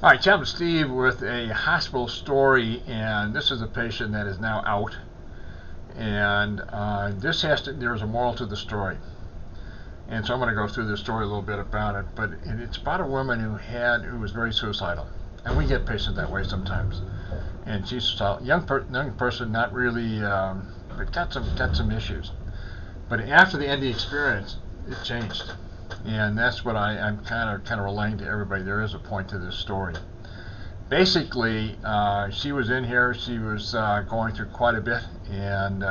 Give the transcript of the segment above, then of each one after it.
All right, Captain Steve with a hospital story, and this is a patient that is now out. And there's a moral to the story. And so I'm going to go through the story a little bit about it. But it's about a woman who was very suicidal. And we get patients that way sometimes. And she's a young person, not really, but got some issues. But after the ending experience, it changed. And that's what I'm kind of relaying to everybody. There is a point to this story. Basically, she was in here. She was going through quite a bit, and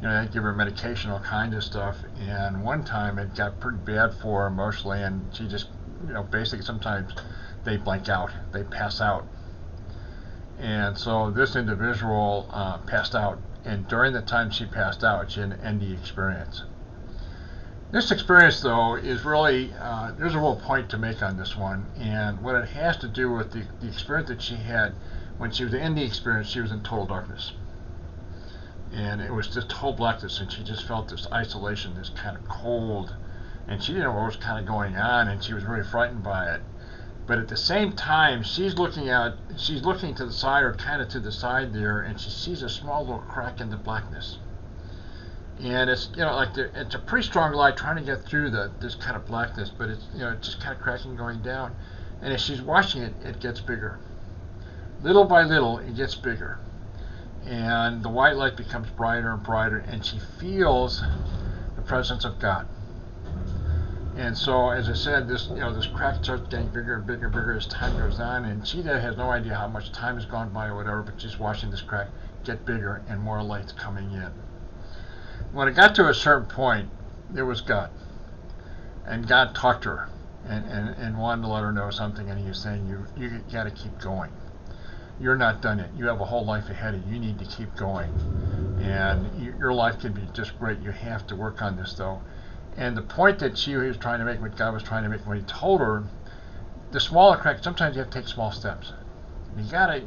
they give her medication, all kinds of stuff. And one time, it got pretty bad for her emotionally, and she just, basically sometimes they blank out, they pass out. And so this individual passed out, and during the time she passed out, she had an ND experience. This experience, though, is really, there's a real point to make on this one, and what it has to do with the experience that she had when she was in the experience. She was in total darkness, and it was just total blackness, and she just felt this isolation, this kind of cold, and she didn't know what was kind of going on, and she was very frightened by it. But at the same time, she's looking to the side, or kind of to the side there, and she sees a small little crack in the blackness. And it's it's a pretty strong light trying to get through this kind of blackness, but it's just kind of cracking, going down. And as she's watching it, it gets bigger. Little by little, it gets bigger, and the white light becomes brighter and brighter, and she feels the presence of God. And so, as I said, this crack starts getting bigger and bigger and bigger as time goes on, and she has no idea how much time has gone by or whatever, but she's watching this crack get bigger and more lights coming in. When it got to a certain point, there was God. And God talked to her and wanted to let her know something, and he was saying, you got to keep going. You're not done yet. You have a whole life ahead of you. You need to keep going. And your life can be just great. You have to work on this, though. And the point that she was trying to make, what God was trying to make, when he told her, the smaller crack, sometimes you have to take small steps. You gotta,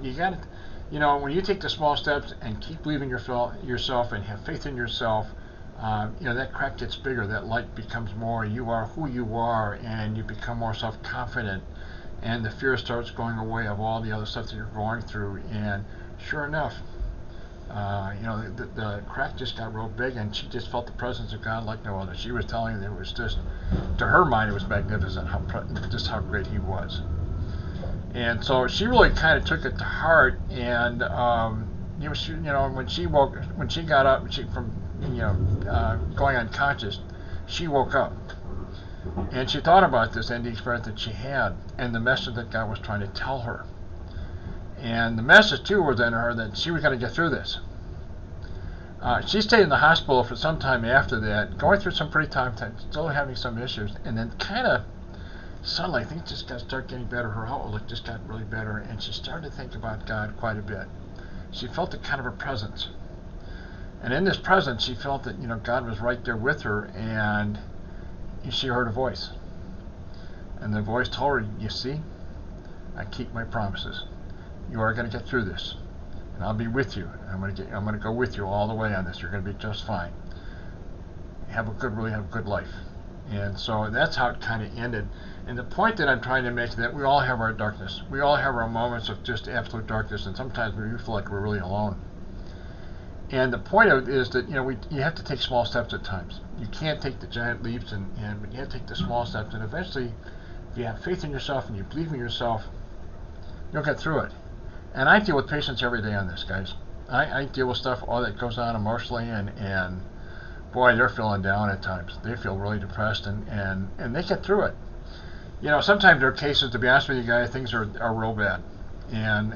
when you take the small steps and keep believing yourself and have faith in yourself, that crack gets bigger. That light becomes more. You are who you are, and you become more self-confident, and the fear starts going away of all the other stuff that you're going through. And sure enough, the crack just got real big, and she just felt the presence of God like no other. She was telling me it was just, to her mind, it was magnificent, just how great he was. And so she really kind of took it to heart, and when she got up, from going unconscious, she woke up, and she thought about this ending experience that she had, and the message that God was trying to tell her. And the message too was in her that she was going to get through this. She stayed in the hospital for some time after that, going through some pretty tough times, still having some issues, and then kind of suddenly things just started getting better. Her outlook just got really better, and she started to think about God quite a bit. She felt a kind of a presence, and in this presence, she felt that God was right there with her, and she heard a voice, and the voice told her, "You see, I keep my promises. You are going to get through this, and I'll be with you. I'm going to go with you all the way on this. You're going to be just fine. Really have a good life." And so that's how it kind of ended. And the point that I'm trying to make is that we all have our darkness. We all have our moments of just absolute darkness, and sometimes we feel like we're really alone. And the point of it is that you have to take small steps at times. You can't take the giant leaps, but you have to take the small steps. And eventually, if you have faith in yourself and you believe in yourself, you'll get through it. And I deal with patients every day on this, guys. I deal with stuff all that goes on emotionally, and boy, they're feeling down at times. They feel really depressed, and they get through it. Sometimes there are cases, to be honest with you guys, things are real bad, and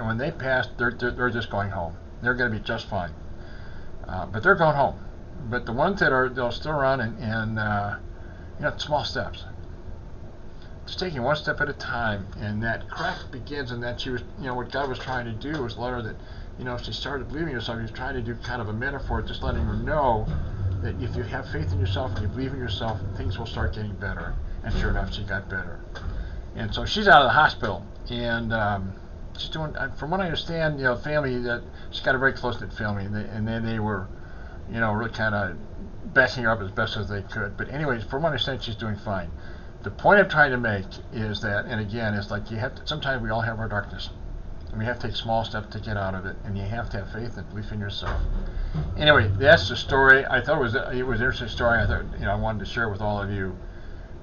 when they pass, they're just going home. They're going to be just fine, but they're going home. But the ones they'll still around, and small steps. Just taking one step at a time, and that crack begins, and that she was, what God was trying to do was let her that, if she started believing in herself, he was trying to do kind of a metaphor, just letting her know that if you have faith in yourself and you believe in yourself, things will start getting better. And sure enough, she got better. And so she's out of the hospital, and she's doing, from what I understand, family, that she's got a very close-knit family, and then they were, really kind of backing her up as best as they could. But anyways, from what I understand, she's doing fine. The point I'm trying to make is that, and again, it's like you have to, sometimes we all have our darkness, and we have to take small steps to get out of it, and you have to have faith and belief in yourself. Anyway, that's the story. I thought it was an interesting story. I thought, I wanted to share it with all of you.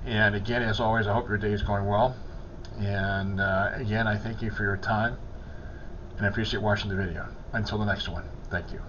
And again, as always, I hope your day is going well. And again, I thank you for your time, and I appreciate watching the video. Until the next one, thank you.